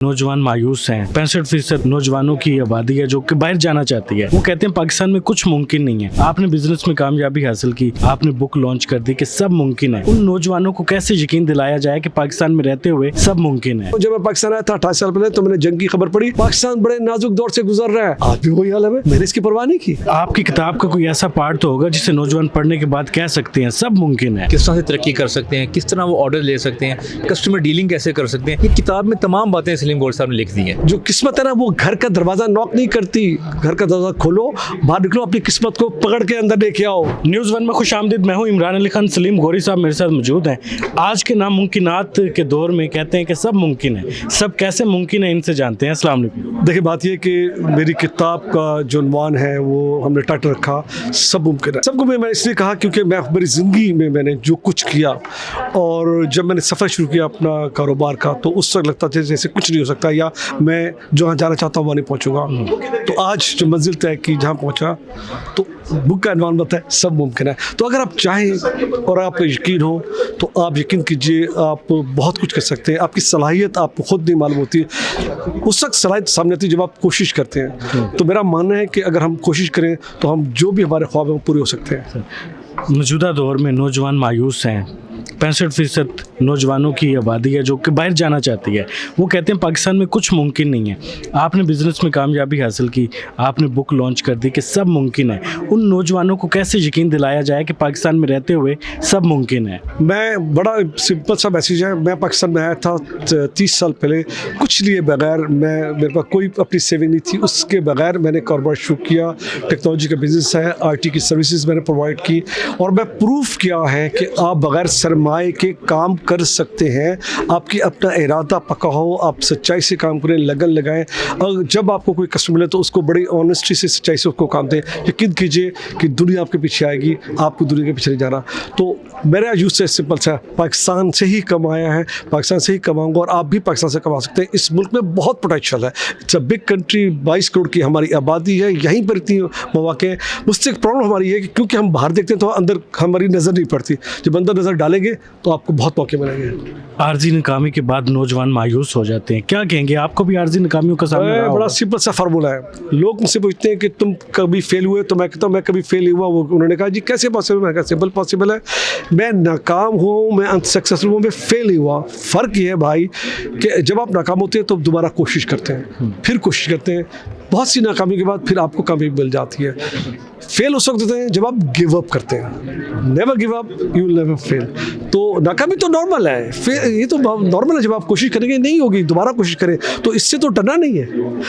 नौजवान मायूस हैं। 65% नौजवानों की आबादी है जो कि बाहर जाना चाहती है। वो कहते हैं पाकिस्तान में कुछ मुमकिन नहीं है। आपने बिजनेस में कामयाबी हासिल की, आपने बुक लॉन्च कर दी कि सब मुमकिन है। उन नौजवानों को कैसे यकीन दिलाया जाए कि पाकिस्तान में रहते हुए सब मुमकिन है? जब मैं पाकिस्तान आया था 28 साल पहले, तो मैंने जंग की खबर पड़ी। पाकिस्तान बड़े नाजुक दौर से गुजर रहा है, आज भी वही हाल है। मैंने इसकी परवाह नहीं की। आपकी किताब का कोई ऐसा पार्ट तो होगा जिसे नौजवान पढ़ने के बाद कह सकते हैं सब मुमकिन है। किस तरह से तरक्की कर सकते हैं, किस तरह वो ऑर्डर ले सकते हैं, कस्टमर डीलिंग कैसे कर सकते हैं। ये किताब में तमाम बातें सलीम गौहर साहब ने लिख दी हैं। जो किस्मत है ना, वो घर का दरवाजा नॉक नहीं करती। घर का दरवाजा खोलो, बाहर निकलो, अपनी किस्मत को पकड़ के अंदर लेके आओ। न्यूज़ वन में खुश आमदीद। मैं हूँ इमरान अली खान। सलीम गौहरी साहब मेरे साथ मौजूद हैं। आज के नामुमकिनात के दौर में कहते हैं कि सब मुमकिन है। सब कैसे मुमकिन है, इनसे जानते हैं। अस्सलाम वालेकुम। देखिए, बात ये कि मेरी किताब का जो उन्वान है वो हमने टाइटल रखा सब मुमकिन है। सबको मैंने इसलिए कहा क्योंकि मैं मेरी ज़िंदगी में मैंने जो कुछ किया, और जब मैंने सफ़र शुरू किया अपना कारोबार का, तो उस वक्त लगता था जैसे कुछ नहीं हो सकता, या मैं जहाँ जाना चाहता हूँ वहाँ नहीं पहुँचूंगा। तो आज जो मंजिल तय की, जहाँ पहुँचा, तो बुक का अनवान बताए सब मुमकिन है। तो अगर आप चाहें और आपको यकीन हो तो आप यकीन कीजिए, आप बहुत कुछ कर सकते हैं। आपकी सलाहियत आपको खुद नहीं मालूम होती, उस वक्त सलाहियत सामने आती है जब आप कोशिश करते हैं। तो मेरा मानना है कि अगर हम कोशिश करें तो हम जो भी हमारे ख्वाब हैं वो पूरे हो सकते हैं। मौजूदा दौर में नौजवान मायूस हैं। 65% नौजवानों की आबादी है जो कि बाहर जाना चाहती है। वो कहते हैं पाकिस्तान में कुछ मुमकिन नहीं है। आपने बिजनेस में कामयाबी हासिल की, आपने बुक लॉन्च कर दी कि सब मुमकिन है। उन नौजवानों को कैसे यकीन दिलाया जाए कि पाकिस्तान में रहते हुए सब मुमकिन है? मैं बड़ा सिंपल सा मैसेज है। मैं पाकिस्तान में आया था 30 साल पहले, कुछ लिए बगैर। मेरे पास कोई अपनी सेविंग नहीं थी, उसके बगैर मैंने कारोबार शुरू किया। टेक्नोलॉजी का बिजनेस है, IT की सर्विसेज मैंने प्रोवाइड की, और मैं प्रूफ किया है कि आप बगैर सरमाए के काम कर सकते हैं। आपकी अपना इरादा पक्का हो, आप सच्चाई से काम करें, लगन लगाएं, और जब आपको कोई कस्टमर मिले तो उसको बड़ी ऑनेस्टी से, सच्चाई से उसको काम दें। यकीन कीजिए कि दुनिया आपके पीछे आएगी, आपको दुनिया के पीछे नहीं जाना। तो मेरा यूज से सिंपल सा, पाकिस्तान से ही कमाया है, पाकिस्तान से ही कमाऊंगा, और आप भी पाकिस्तान से कमा सकते हैं। इस मुल्क में बहुत पोटेंशियल है। It's a big country, 22 crore की हमारी आबादी है, यहीं पर इतनी मौके हैं। मुझसे एक प्रॉब्लम हमारी है कि क्योंकि हम बाहर देखते हैं तो अंदर हमारी नज़र नहीं पड़ती। जब अंदर नज़र डालेंगे तो आपको बहुत मौके मिलेंगे। आर्जी नाकामी के बाद नौजवान मायूस हो जाते हैं, क्या कहेंगे? आपको भी आर्जी नाकामियों का सामना रहा बड़ा होगा। सिंपल सा फार्मूला है। लोग मुझसे पूछते हैं कि तुम कभी फेल हुए, तो मैं कहता हूँ मैं कभी फेल नहीं हुआ। वो उन्होंने कहा जी कैसे पॉसिबल? मैं कहा सिंपल पॉसिबल है। मैं नाकाम हूँ, मैं अनसक्सेसफुल हूँ, मैं फेल नहीं हुआ। फ़र्क ये है भाई कि जब आप नाकाम होते हैं तो दोबारा कोशिश करते हैं, फिर कोशिश करते हैं। बहुत सी नाकामी के बाद फिर आपको कामयाबी मिल जाती है। फेल उस वक्त होते हैं जब आप गिव अप करते हैं। Never give up, you will never fail. तो नाकामी तो नॉर्मल है, ये तो नॉर्मल है। जब आप कोशिश करेंगे नहीं होगी, दोबारा कोशिश करें, तो इससे तो डरना नहीं है।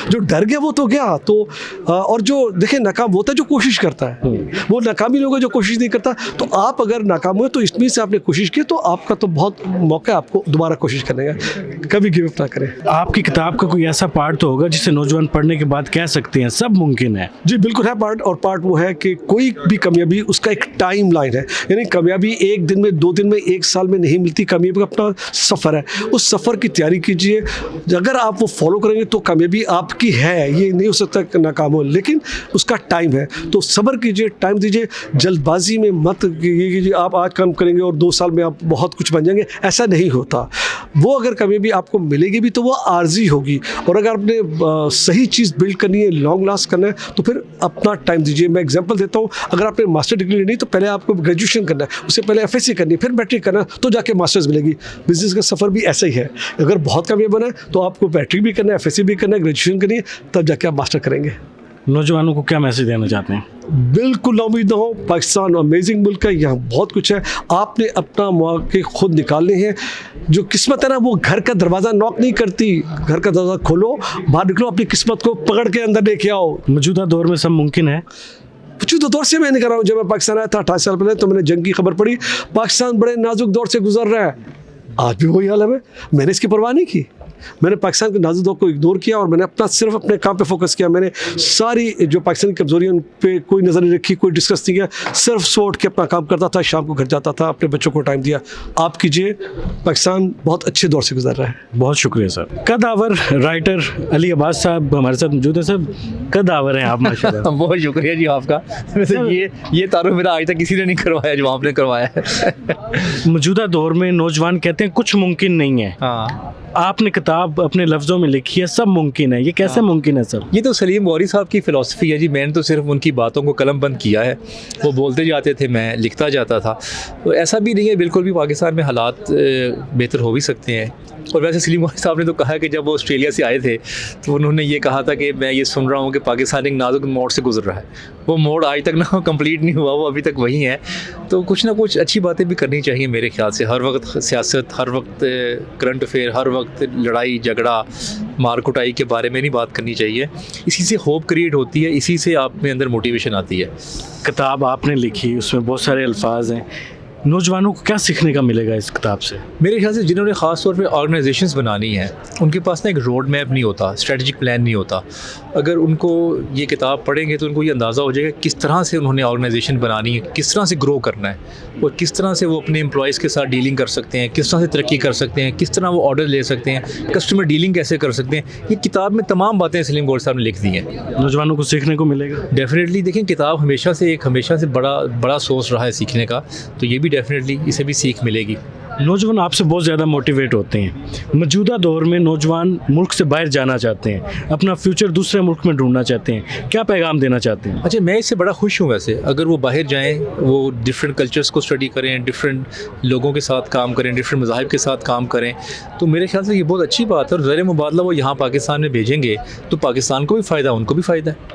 जो डर गया वो तो गया। तो और जो देखिए, नाकाम होता है जो कोशिश करता है, वो नाकामी लोग जो कोशिश नहीं करता। तो आप अगर नाकाम हुए तो इसमें से आपने कोशिश की, तो आपका तो बहुत मौका है आपको दोबारा कोशिश करने का। कभी गिव अप ना करें। आपकी किताब का कोई ऐसा पार्ट तो होगा जिसे नौजवान पढ़ने के बाद कह सकते हैं सब मुमकिन है? जी बिल्कुल है पार्ट, और पार्ट वो है कि कोई भी कामयाबी उसका एक टाइम लाइन है। यानी कामयाबी एक दिन में, 2 दिन में, 1 साल में नहीं मिलती। कामयाबी का अपना सफ़र है, उस सफ़र की तैयारी कीजिए। अगर आप वो फॉलो करेंगे तो कामयाबी आपकी है। ये नहीं हो सकता कि नाकाम हो, लेकिन उसका टाइम है। तो सब्र कीजिए, टाइम दीजिए, जल्दबाजी में मत ये कीजिए आप आज काम करेंगे और 2 साल में आप बहुत कुछ बन जाएंगे। ऐसा नहीं होता। वो अगर कामयाबी आपको मिलेगी भी तो वो आर्जी होगी, और अगर आपने सही चीज़ बिल्ड करनी है, लॉन्ग लास्ट करना है, तो फिर अपना टाइम दीजिए। मैं एग्जांपल देता हूँ, अगर आपने मास्टर डिग्री लेनी तो पहले आपको ग्रेजुएशन करना है, उससे पहले FSC करनी है, फिर मैट्रिक करना है, तो जाके मास्टर्स मिलेगी। बिजनेस का सफ़र भी ऐसा ही है। अगर बहुत कामयाब बना है तो आपको मैट्रिक भी करना है, FSC भी करना है, ग्रेजुएशन करनी है, तब जाके आप मास्टर करेंगे। नौजवानों को क्या मैसेज देना चाहते हैं? बिल्कुल उम्मीद ना हो। पाकिस्तान अमेजिंग मुल्क है, यहाँ बहुत कुछ है। आपने अपना मौके खुद निकालने हैं। जो किस्मत है ना, वो घर का दरवाज़ा नॉक नहीं करती। घर का दरवाज़ा खोलो, बाहर निकलो, अपनी किस्मत को पकड़ के अंदर लेके आओ। मौजूदा दौर में सब मुमकिन है। तो दौर से मैं नहीं कर रहा हूँ। जब मैं पाकिस्तान आया था 28 साल पहले, तो मैंने जंग की खबर पड़ी। पाकिस्तान बड़े नाजुक दौर से गुजर रहा है, आज भी वही हाल है। मैंने इसकी परवाह नहीं की। मैंने पाकिस्तान के नाजुक दौर को इग्नोर किया, और मैंने सिर्फ अपने काम पे फोकस किया। मैंने सारी जो पाकिस्तान की कमजोरियाँ, उन पे कोई नज़र नहीं रखी, कोई डिस्कस नहीं किया। सिर्फ सो उठ के अपना काम करता था, शाम को घर जाता था, अपने बच्चों को टाइम दिया। आप कीजिए, पाकिस्तान बहुत अच्छे दौर से गुजर रहा है। बहुत शुक्रिया सर। कदावर राइटर अली अब्बास साहब हमारे साथ मौजूद है। सर कदावर हैं आप माशाल्लाह। बहुत शुक्रिया जी आपका। वैसे ये तारुफ मेरा आज तक किसी ने नहीं करवाया जो आपने करवाया है। मौजूदा दौर में नौजवान कहते हैं कुछ मुमकिन नहीं है। हाँ, आपने किताब किताब अपने लफ्ज़ों में लिखी है, सब मुमकिन है, ये कैसे मुमकिन है सर? ये तो सलीम गौहरी साहब की फ़िलासफ़ी है जी। मैंने तो सिर्फ उनकी बातों को कलमबंद किया है, वो बोलते जाते थे, मैं लिखता जाता था। तो ऐसा भी नहीं है, बिल्कुल भी पाकिस्तान में हालात बेहतर हो भी सकते हैं। और वैसे सलीम गौहरी साहब ने तो कहा कि जब वो ऑस्ट्रेलिया से आए थे तो उन्होंने ये कहा था कि मैं ये सुन रहा हूँ कि पाकिस्तान एक नाजुक मोड़ से गुजर रहा है। वो मोड़ आज तक ना कंप्लीट नहीं हुआ, वो अभी तक वही है। तो कुछ ना कुछ अच्छी बातें भी करनी चाहिए मेरे ख्याल से। हर वक्त सियासत, हर वक्त करंट अफेयर, हर वक्त लड़ाई झगड़ा मार कुटाई के बारे में नहीं बात करनी चाहिए। इसी से होप क्रिएट होती है, इसी से आप में अंदर मोटिवेशन आती है। किताब आपने लिखी, उसमें बहुत सारे अल्फाज हैं, नौजवानों को क्या सीखने का मिलेगा इस किताब से? मेरे ख्याल से जिन्होंने ख़ास तौर पे ऑर्गेनाइजेशंस बनानी है, उनके पास ना एक रोड मैप नहीं होता, स्ट्रेटजिक प्लान नहीं होता। अगर उनको ये किताब पढ़ेंगे तो उनको ये अंदाज़ा हो जाएगा किस तरह से उन्होंने ऑर्गेनाइजेशन बनानी है, किस तरह से ग्रो करना है और किस तरह से वो अपने एम्प्लॉयज़ के साथ डीलिंग कर सकते हैं, किस तरह से तरक्की कर सकते हैं, किस तरह वो ऑर्डर ले सकते हैं, कस्टमर डीलिंग कैसे कर सकते हैं। ये किताब में तमाम बातें सलीम गौहर साहब ने लिख दी हैं। नौजवानों को सीखने को मिलेगा। डेफिनेटली देखें, किताब हमेशा से बड़ा सोर्स रहा है सीखने का, तो ये भी डेफिनेटली इसे भी सीख मिलेगी। नौजवान आपसे बहुत ज़्यादा मोटिवेट होते हैं। मौजूदा दौर में नौजवान मुल्क से बाहर जाना चाहते हैं, अपना फ्यूचर दूसरे मुल्क में ढूंढना चाहते हैं, क्या पैगाम देना चाहते हैं? अच्छा, मैं इससे बड़ा खुश हूँ वैसे। अगर वो बाहर जाएं, वो डिफरेंट कल्चर्स को स्टडी करें, डिफरेंट लोगों के साथ काम करें, डिफरेंट मज़ाहिब के साथ काम करें, तो मेरे ख्याल से ये बहुत अच्छी बात है। और ज़र मुबादला वो यहाँ पाकिस्तान में भेजेंगे तो पाकिस्तान को भी फ़ायदा, उनको भी फ़ायदा है।